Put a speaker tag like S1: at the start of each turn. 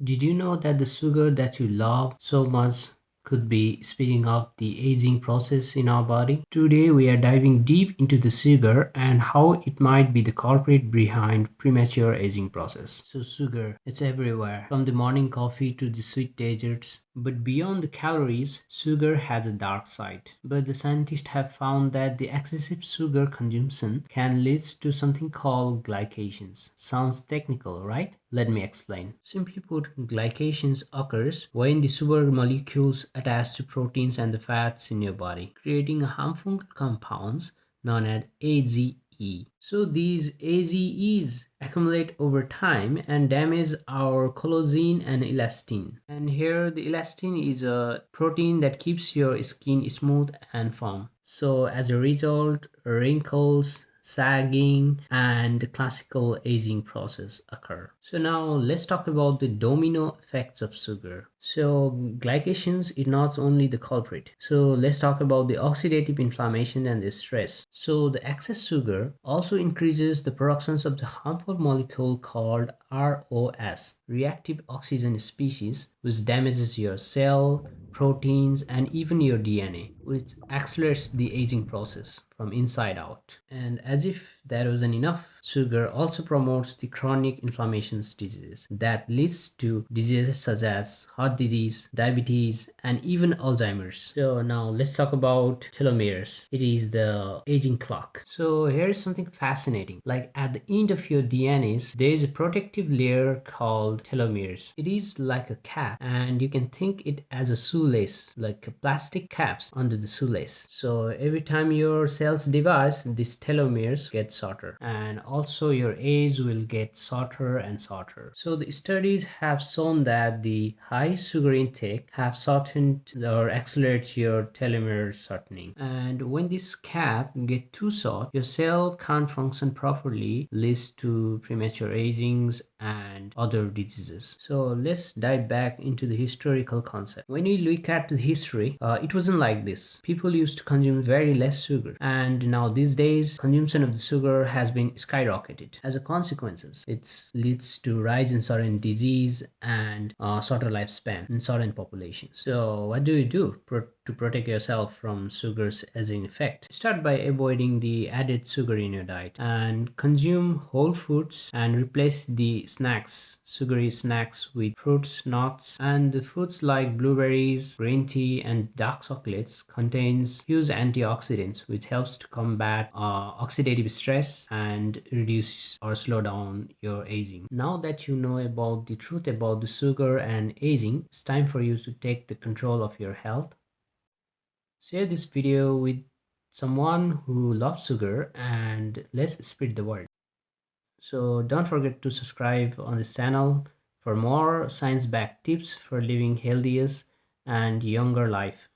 S1: Did you know that the sugar that you love so much could be speeding up the aging process in our body? Today we are diving deep into the sugar and how it might be the culprit behind premature aging process. So sugar, it's everywhere, from the morning coffee to the sweet desserts. But beyond the calories, sugar has a dark side. But the scientists have found that the excessive sugar consumption can lead to something called glycations. Sounds technical, right? Let me explain. Simply put, glycations occurs when the sugar molecules attach to proteins and the fats in your body, creating harmful compounds known as AGE. So these AGEs accumulate over time and damage our collagen and elastin. And here the elastin is a protein that keeps your skin smooth and firm. So as a result, wrinkles, sagging, and the classical aging process occur. So now let's talk about the domino effects of sugar. So glycations is not only the culprit. So let's talk about the oxidative inflammation and the stress. So the excess sugar also increases the production of the harmful molecule called ROS, reactive oxygen species, which damages your cell, proteins, and even your DNA, which accelerates the aging process from inside out. And as if that wasn't enough, sugar also promotes the chronic inflammation diseases that leads to diseases such as heart disease, diabetes, and even Alzheimer's. So now let's talk about telomeres. It is the aging clock. So here's something fascinating. Like at the end of your DNAs, there is a protective layer called telomeres. It is like a cap, and you can think it as a shoelace, like a plastic caps under the shoelace. So every time your cells divide, these telomeres get shorter, and also your age will get shorter and shorter. So the studies have shown that the high sugar intake have shortened or accelerates your telomere shortening. And when this cap get too short, your cell can't function properly, leads to premature agings and other diseases. So let's dive back into the historical concept. When you look at the history, it wasn't like this. People used to consume very less sugar, and now these days consumption of the sugar has been skyrocketed. As a consequences, it leads to rise in certain disease and shorter lifespan in certain populations. So what do you do to protect yourself from sugars as an effect? Start by avoiding the added sugar in your diet and consume whole foods and replace the sugary snacks with fruits, nuts, and the foods like blueberries, green tea, and dark chocolates contains huge antioxidants which helps to combat oxidative stress and reduce or slow down your aging. Now that you know about the truth about the sugar and aging, it's time for you to take the control of your health. Share this video with someone who loves sugar and let's spread the word. So don't forget to subscribe on this channel for more science-backed tips for living healthier and younger life.